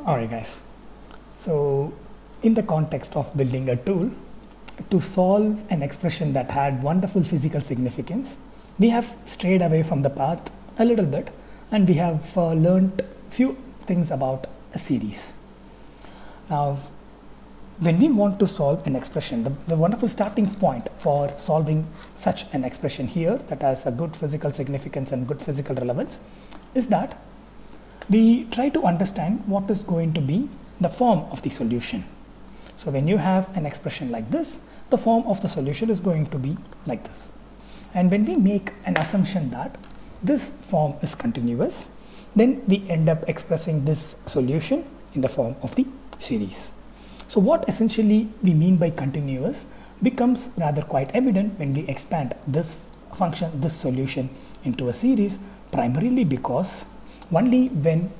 Alright guys, so in the context of building a tool to solve an expression that had wonderful physical significance, we have strayed away from the path a little bit and we have learned few things about a series. Now, when we want to solve an expression, the wonderful starting point for solving such an expression here that has a good physical significance and good physical relevance is that we try to understand what is going to be the form of the solution. So when you have an expression like this, the form of the solution is going to be like this. And when we make an assumption that this form is continuous, then we end up expressing this solution in the form of the series. So what essentially we mean by continuous becomes rather quite evident when we expand this function, this solution into a series, primarily because only when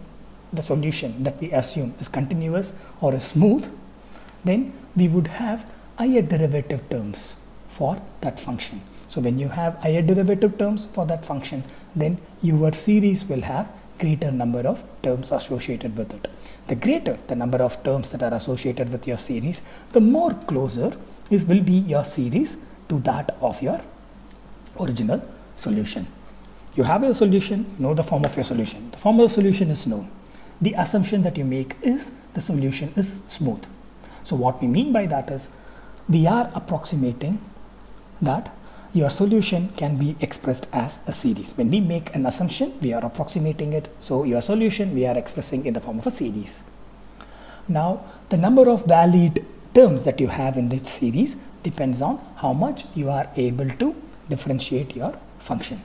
the solution that we assume is continuous or is smooth, then we would have higher derivative terms for that function. So when you have higher derivative terms for that function, then your series will have greater number of terms associated with it. The greater the number of terms that are associated with your series, the more closer will be your series to that of your original solution. You have your solution, you know the form of your solution. The form of the solution is known. The assumption that you make is the solution is smooth. So what we mean by that is we are approximating that your solution can be expressed as a series. When we make an assumption, we are approximating it. So your solution we are expressing in the form of a series. Now, the number of valid terms that you have in this series depends on how much you are able to differentiate your function.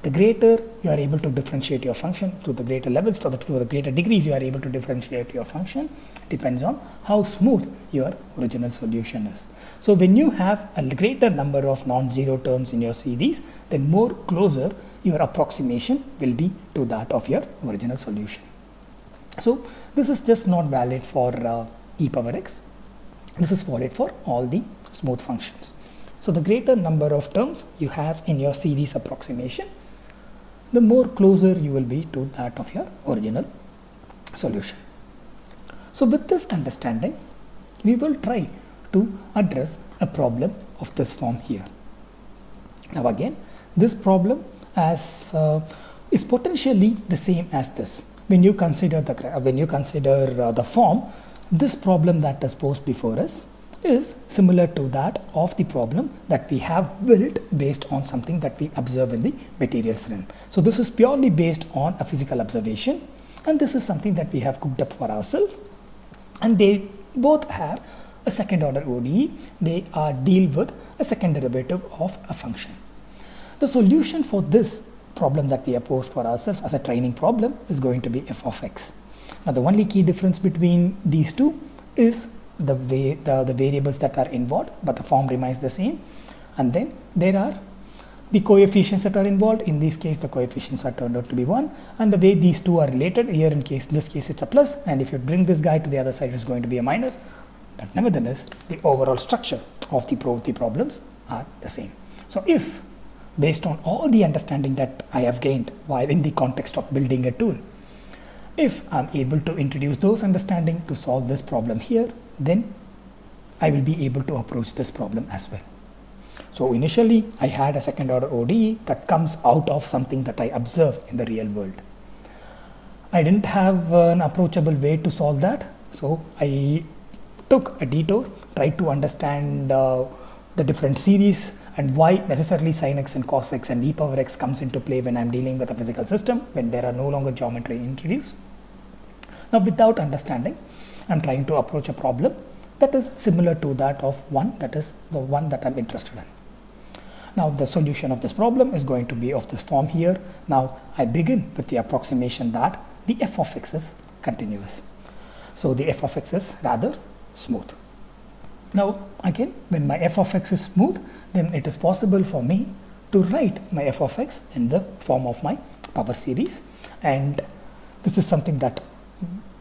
The greater you are able to differentiate your function to the greater levels, to the greater degrees you are able to differentiate your function, depends on how smooth your original solution is. So when you have a greater number of non-zero terms in your series, then more closer your approximation will be to that of your original solution. So this is just not valid for e power x. This is valid for all the smooth functions. So the greater number of terms you have in your series approximation, the more closer you will be to that of your original solution. So with this understanding, we will try to address a problem of this form here. Now again, this problem is potentially the same as this. When you consider the form, this problem that is posed before us is similar to that of the problem that we have built based on something that we observe in the materials realm. So this is purely based on a physical observation, and this is something that we have cooked up for ourselves, and they both have a second order ODE. They deal with a second derivative of a function. The solution for this problem that we have posed for ourselves as a training problem is going to be f of x. Now the only key difference between these two is the variables that are involved, but the form remains the same. And then there are the coefficients that are involved. In this case, the coefficients are turned out to be 1, and the way these two are related here, in this case it's a plus, and if you bring this guy to the other side, it's going to be a minus. But nevertheless, the overall structure of the problems are the same. So if, based on all the understanding that I have gained while in the context of building a tool, if I'm able to introduce those understanding to solve this problem here, then I will be able to approach this problem as well. So initially I had a second order ODE that comes out of something that I observed in the real world. I didn't have an approachable way to solve that, so I took a detour, tried to understand the different series and why necessarily sin x and cos x and e power x comes into play when I'm dealing with a physical system, when there are no longer geometry introduced. Now without understanding, I'm trying to approach a problem that is similar to that of one, that is the one that I'm interested in. Now the solution of this problem is going to be of this form here. Now I begin with the approximation that the f of x is continuous. So the f of x is rather smooth. Now again, when my f of x is smooth, then it is possible for me to write my f of x in the form of my power series, and this is something that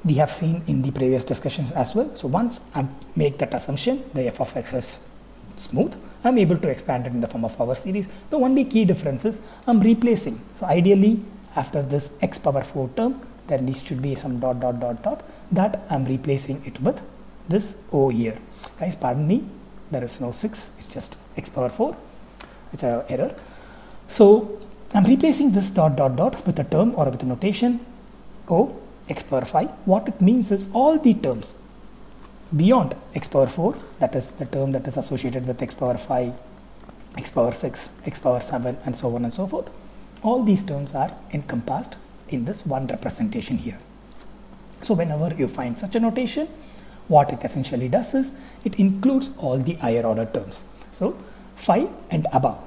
we have seen in the previous discussions as well. So once I make that assumption, the f of x is smooth, I'm able to expand it in the form of power series. The only key difference is I'm replacing. So ideally, after this x power 4 term, there needs to be some dot dot dot dot, that I'm replacing it with this O here. Guys, pardon me, there is no 6, it's just x power 4, it's an error. So I'm replacing this dot dot dot with a term or with a notation O x power 5. What it means is all the terms beyond x power 4, that is the term that is associated with x power 5, x power 6, x power 7 and so on and so forth, all these terms are encompassed in this one representation here. So whenever you find such a notation, what it essentially does is it includes all the higher order terms. So 5 and above,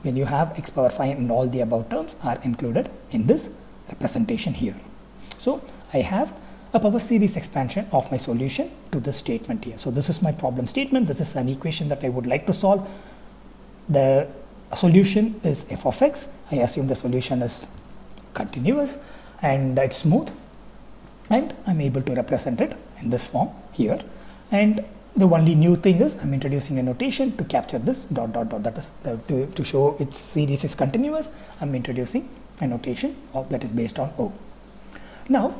when you have x power 5 and all the above terms are included in this representation here. So I have a power series expansion of my solution to this statement here. So this is my problem statement. This is an equation that I would like to solve. The solution is f of x. I assume the solution is continuous and it's smooth, and I'm able to represent it in this form here. And the only new thing is I'm introducing a notation to capture this dot dot dot, that is to show its series is continuous. I'm introducing a notation that is based on O. Now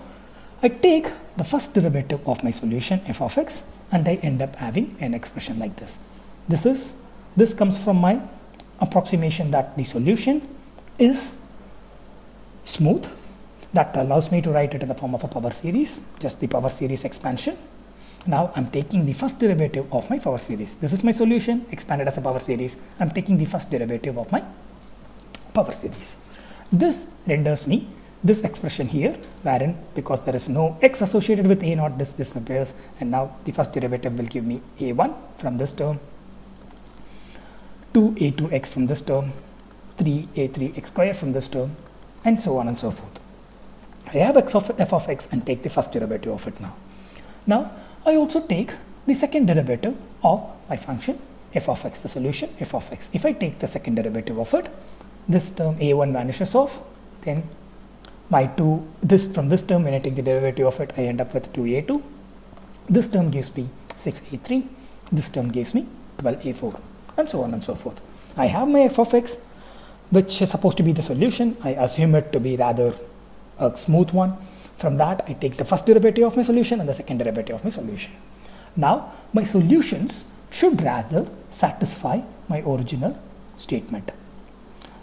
I take the first derivative of my solution f of x and I end up having an expression like this. This comes from my approximation that the solution is smooth. That allows me to write it in the form of a power series, just the power series expansion. Now I'm taking the first derivative of my power series. This is my solution expanded as a power series. I'm taking the first derivative of my power series. This renders me this expression here, wherein because there is no x associated with a naught, this disappears, and now the first derivative will give me a1 from this term, 2a2x from this term, 3a3x square from this term, and so on and so forth. I have f of x and take the first derivative of it now. Now I also take the second derivative of my function f of x, the solution f of x. If I take the second derivative of it, this term a1 vanishes off, then my from this term, when I take the derivative of it, I end up with 2a2. This term gives me 6a3. This term gives me 12a4, and so on and so forth. I have my f of x, which is supposed to be the solution. I assume it to be rather a smooth one. From that, I take the first derivative of my solution and the second derivative of my solution. Now, my solutions should rather satisfy my original statement.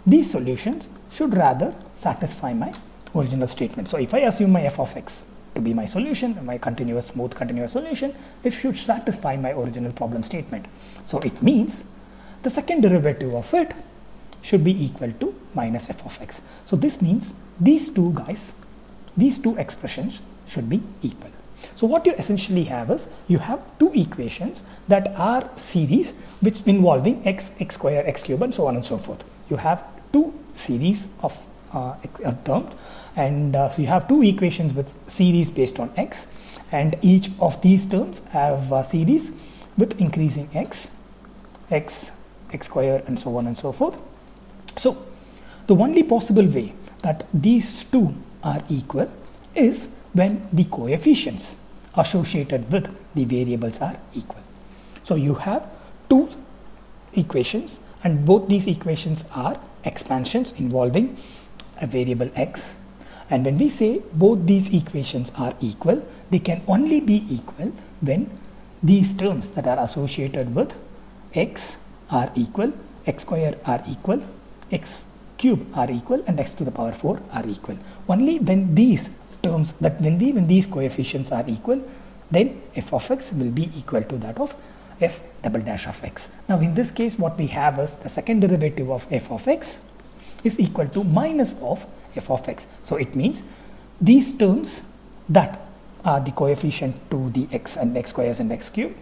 These solutions should rather satisfy my original statement. So if I assume my f of x to be my solution, my continuous, smooth, continuous solution, it should satisfy my original problem statement. So it means the second derivative of it should be equal to minus f of x. So this means these two expressions should be equal. So what you essentially have is you have two equations that are series which involving x, x square, x cube, and so on and so forth. You have two series of terms, and so you have two equations with series based on x, and each of these terms have a series with increasing x, x square, and so on and so forth. So the only possible way that these two are equal is when the coefficients associated with the variables are equal. So you have two equations, and both these equations are expansions involving a variable x. And when we say both these equations are equal, they can only be equal when these terms that are associated with x are equal, x square are equal, x cube are equal, and x to the power 4 are equal. Only when these terms, when these coefficients are equal, then f of x will be equal to that of f double dash of x. Now in this case, what we have is the second derivative of f of x is equal to minus of f of x. So it means these terms that are the coefficient to the x and x squares and x cube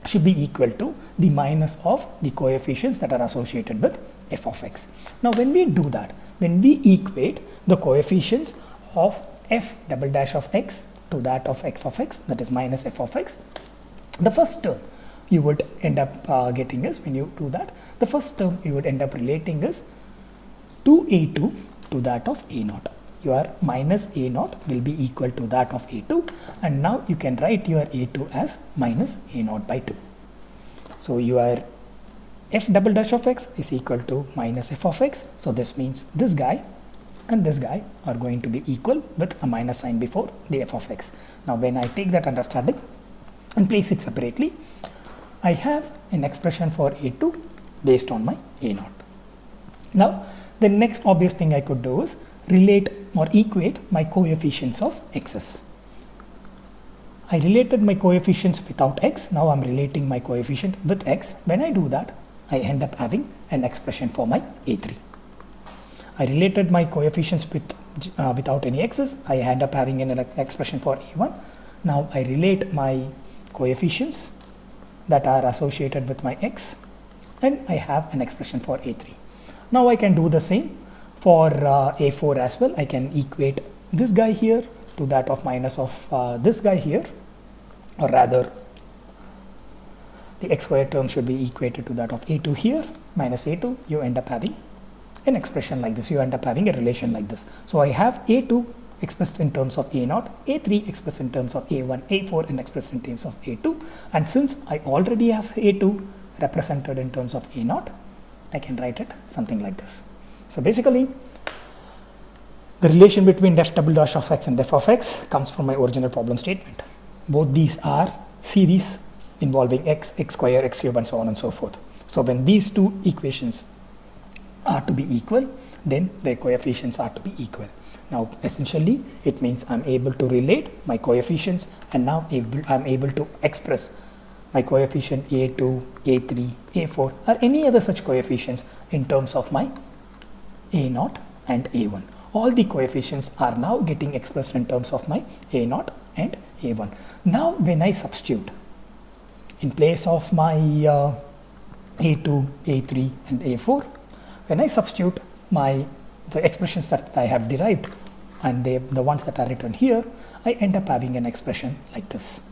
should be equal to the minus of the coefficients that are associated with f of x. Now when we do that, when we equate the coefficients of f double dash of x to that of f of x, that is minus f of x, the first term you would end up getting is, when you do that, the first term you would end up relating is 2a2 to that of a naught. Your minus a naught will be equal to that of a2, and now you can write your a2 as minus a naught by 2. So your f double dash of x is equal to minus f of x. So this means this guy and this guy are going to be equal with a minus sign before the f of x. Now when I take that understanding and place it separately, I have an expression for a2 based on my a0. Now the next obvious thing I could do is relate or equate my coefficients of x's. I related my coefficients without x, now I'm relating my coefficient with x. When I do that, I end up having an expression for my a3. I related my coefficients without any x's, I end up having an expression for a1. Now I relate my coefficients that are associated with my x, and I have an expression for a3. Now I can do the same for a4 as well. I can equate this guy here to that of minus of this guy here, or rather the x squared term should be equated to that of a2 here minus a2. You end up having an expression like this, you end up having a relation like this. So I have a2 expressed in terms of a0, a3 expressed in terms of a1, a4 and expressed in terms of a2, and since I already have a2 represented in terms of a0, I can write it something like this. So basically the relation between def double dash of x and def of x comes from my original problem statement. Both these are series involving x, x square, x cube and so on and so forth. So when these two equations are to be equal, then their coefficients are to be equal. Now essentially it means I'm able to relate my coefficients, and now I'm able to express my coefficient a2, a3, a4 or any other such coefficients in terms of my a0 and a1. All the coefficients are now getting expressed in terms of my a0 and a1. Now when I substitute in place of my a2, a3 and a4, when I substitute the expressions that I have derived and the ones that are written here, I end up having an expression like this.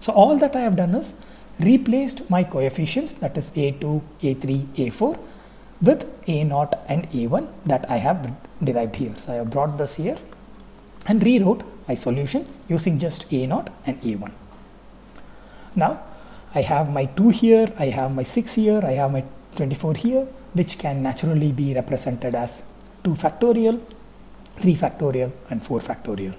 So all that I have done is replaced my coefficients, that is a2, a3, a4 with a0 and a1 that I have derived here. So I have brought this here and rewrote my solution using just a0 and a1. Now I have my 2 here, I have my 6 here, I have my 24 here, which can naturally be represented as 2 factorial, 3 factorial and 4 factorial.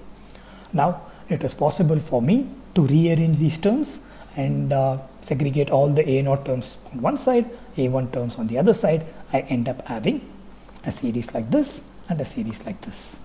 Now it is possible for me to rearrange these terms and segregate all the a0 terms on one side, a1 terms on the other side. I end up having a series like this and a series like this.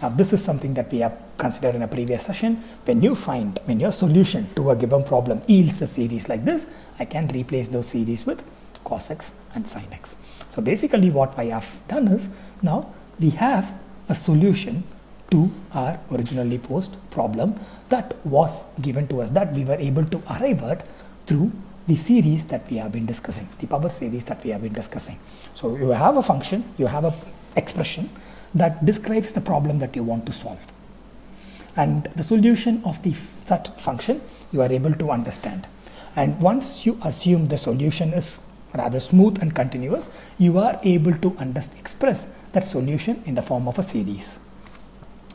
Now this is something that we have considered in a previous session. When your solution to a given problem yields a series like this, I can replace those series with cos x and sin x. So basically what I have done is, now we have a solution to our originally posed problem that was given to us, that we were able to arrive at through the series that we have been discussing, the power series that we have been discussing. So you have a function, you have a expression that describes the problem that you want to solve, and the solution of that function you are able to understand. And once you assume the solution is rather smooth and continuous, you are able to express that solution in the form of a series.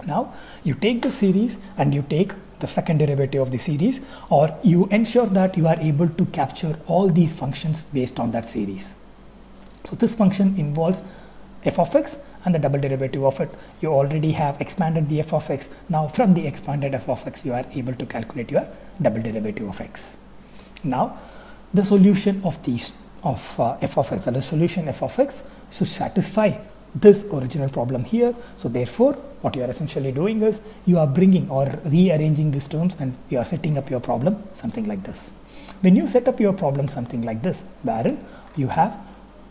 Now you take the series and you take the second derivative of the series, or you ensure that you are able to capture all these functions based on that series. So this function involves f of x and the double derivative of it. You already have expanded the f of x. Now from the expanded f of x you are able to calculate your double derivative of x. Now the solution of these f of x, and the solution f of x should satisfy this original problem here. So therefore what you are essentially doing is you are bringing or rearranging these terms and you are setting up your problem something like this. When you set up your problem something like this, wherein you have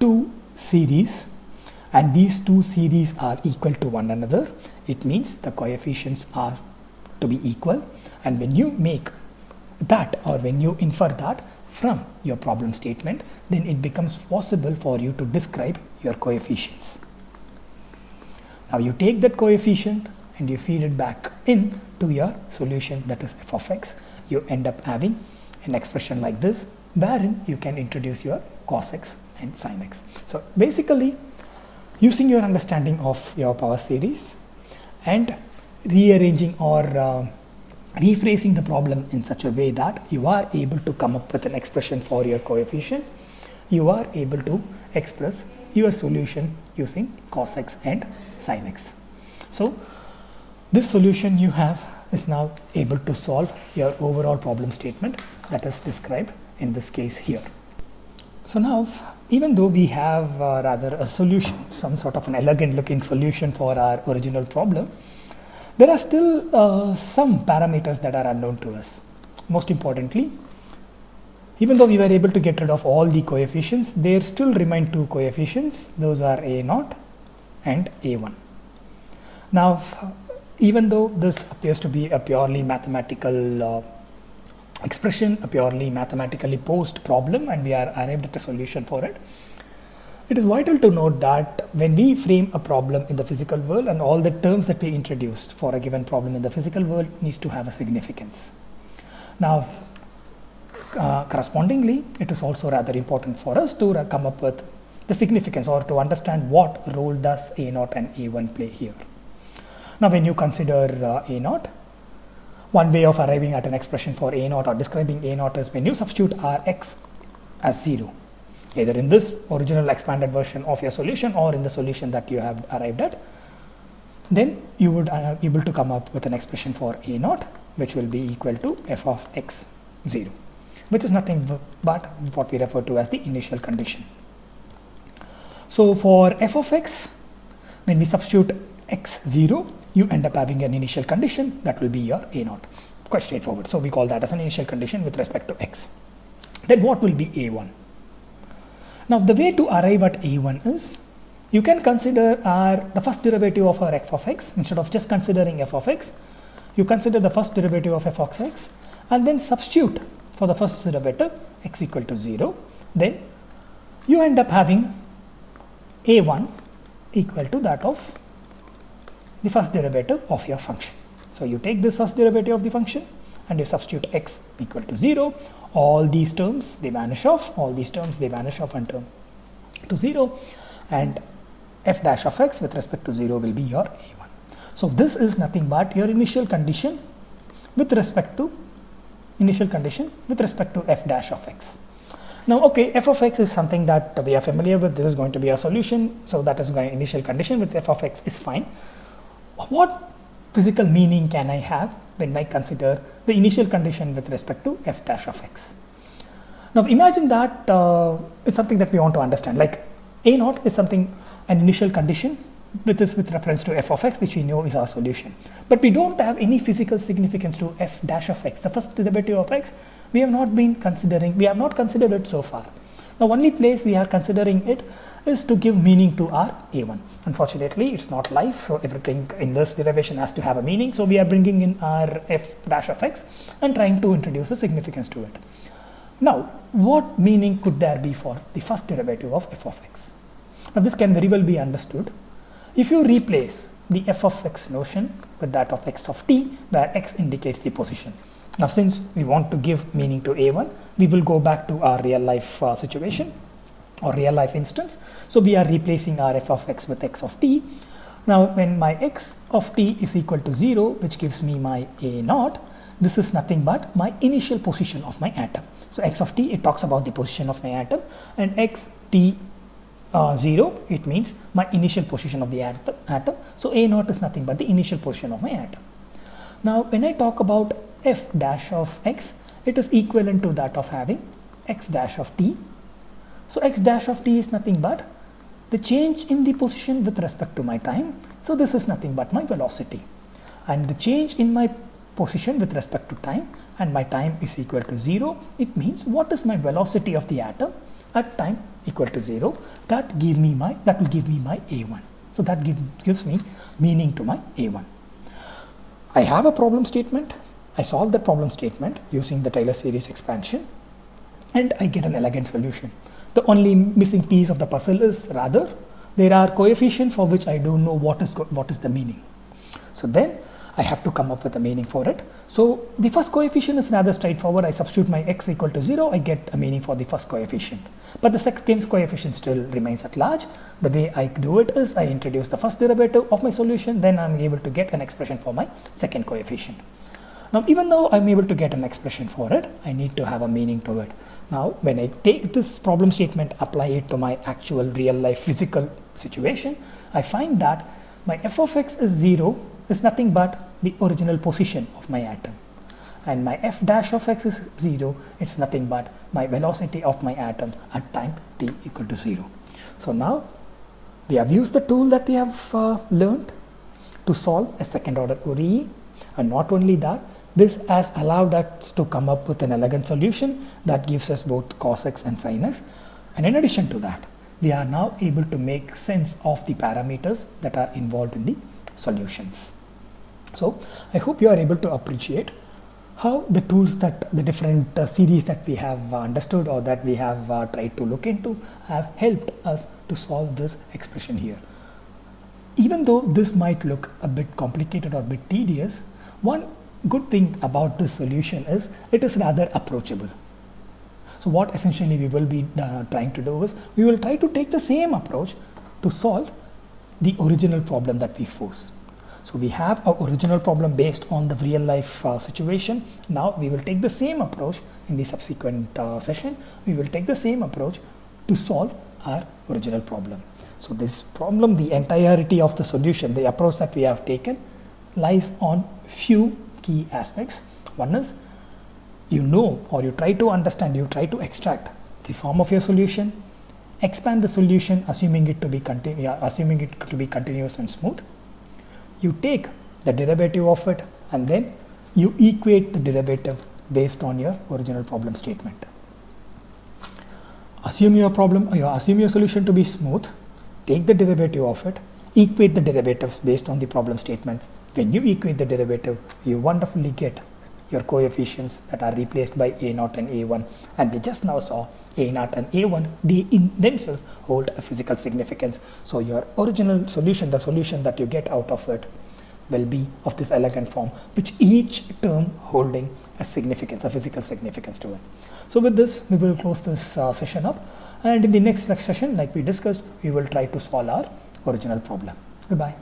two series and these two series are equal to one another, it means the coefficients are to be equal. And when you make that, or when you infer that from your problem statement, then it becomes possible for you to describe your coefficients. Now you take that coefficient and you feed it back in to your solution, that is f of x. You end up having an expression like this, wherein you can introduce your cos x and sin x. So basically, using your understanding of your power series and rearranging or rephrasing the problem in such a way that you are able to come up with an expression for your coefficient, you are able to express your solution using cos x and sin x. So this solution you have is now able to solve your overall problem statement that is described in this case here. So now, even though we have rather a solution, some sort of an elegant looking solution for our original problem, there are still some parameters that are unknown to us. Most importantly, even though we were able to get rid of all the coefficients, there still remain two coefficients. Those are a0 and a1. Now, even though this appears to be a purely mathematical expression, a purely mathematically posed problem, and we are arrived at a solution for it, it is vital to note that when we frame a problem in the physical world, and all the terms that we introduced for a given problem in the physical world needs to have a significance. Now, correspondingly, it is also rather important for us to come up with the significance, or to understand what role does a0 and a1 play here. Now, when you consider a0, one way of arriving at an expression for a0 or describing a0 is when you substitute Rx as 0, either in this original expanded version of your solution or in the solution that you have arrived at. Then you would be able to come up with an expression for a0 which will be equal to f of x 0, which is nothing but what we refer to as the initial condition. So for f of x, when we substitute x 0, you end up having an initial condition that will be your a0. Quite straightforward. So we call that as an initial condition with respect to x. Then what will be a1? Now the way to arrive at a1 is, you can consider the first derivative of our f of x. Instead of just considering f of x, you consider the first derivative of f of x and then substitute for the first derivative x equal to 0. Then you end up having a1 equal to that of the first derivative of your function. So you take this first derivative of the function and you substitute x equal to 0. All these terms, they vanish off. All these terms, they vanish off and turn to 0. And f dash of x with respect to 0 will be your a1. So this is nothing but your initial condition with respect to f dash of x. Now, okay, f of x is something that we are familiar with. This is going to be a solution. So that is my initial condition with f of x is fine. What physical meaning can I have when I consider the initial condition with respect to f dash of x? Now imagine that is something that we want to understand, like a0 is something, an initial condition with reference to f of x, which we know is our solution. But we don't have any physical significance to f dash of x, the first derivative of x. We have not considered it so far. Now only place we are considering it is to give meaning to our a1. Unfortunately, it's not life, so everything in this derivation has to have a meaning. So we are bringing in our f dash of x and trying to introduce a significance to it. Now, what meaning could there be for the first derivative of f of x? Now this can very well be understood if you replace the f of x notion with that of x of t, where x indicates the position. Now, since we want to give meaning to a1, we will go back to our real life situation or real life instance. So we are replacing our f of x with x of t. Now, when my x of t is equal to 0, which gives me my a0, this is nothing but my initial position of my atom. So x of t, it talks about the position of my atom, and x t 0, it means my initial position of the atom. So a0 is nothing but the initial position of my atom. Now, when I talk about f dash of x, it is equivalent to that of having x dash of t. So x dash of t is nothing but the change in the position with respect to my time. So this is nothing but my velocity, and the change in my position with respect to time, and my time is equal to 0. It means what is my velocity of the atom at time equal to 0. That will give me my a1. So that gives me meaning to my a1. I have a problem statement. I solve the problem statement using the Taylor series expansion, and I get an elegant solution. The only missing piece of the puzzle is rather there are coefficients for which I don't know what is the meaning. So then I have to come up with a meaning for it. So the first coefficient is rather straightforward. I substitute my x equal to 0, I get a meaning for the first coefficient. But the second coefficient still remains at large. The way I do it is I introduce the first derivative of my solution, then I'm able to get an expression for my second coefficient. Now, even though I'm able to get an expression for it, I need to have a meaning to it. Now, when I take this problem statement, apply it to my actual real life physical situation, I find that my f of x is 0 is nothing but the original position of my atom. And my f dash of x is 0, it's nothing but my velocity of my atom at time t equal to 0. So now we have used the tool that we have learned to solve a second order ODE, and not only that, this has allowed us to come up with an elegant solution that gives us both cos x and sin x. And in addition to that, we are now able to make sense of the parameters that are involved in the solutions. So I hope you are able to appreciate how the tools that the different series that we have understood or that we have tried to look into have helped us to solve this expression here. Even though this might look a bit complicated or a bit tedious, one good thing about this solution is it is rather approachable. So what essentially we will be trying to do is we will try to take the same approach to solve the original problem that we pose. So we have our original problem based on the real life situation. Now we will take the same approach in the subsequent session. We will take the same approach to solve our original problem. So this problem, the entirety of the solution, the approach that we have taken lies on few key aspects. One is you know, or you try to understand, you try to extract the form of your solution, expand the solution assuming it to be continuous and smooth. You take the derivative of it and then you equate the derivative based on your original problem statement. Assume your solution to be smooth, take the derivative of it, equate the derivatives based on the problem statements. When you equate the derivative, you wonderfully get your coefficients that are replaced by A0 and A1, and we just now saw A0 and A1, they in themselves hold a physical significance. So your original solution, the solution that you get out of it, will be of this elegant form, which each term holding a significance, a physical significance to it. So with this, we will close this session up, and in the next session, like we discussed, we will try to solve our original problem. Goodbye.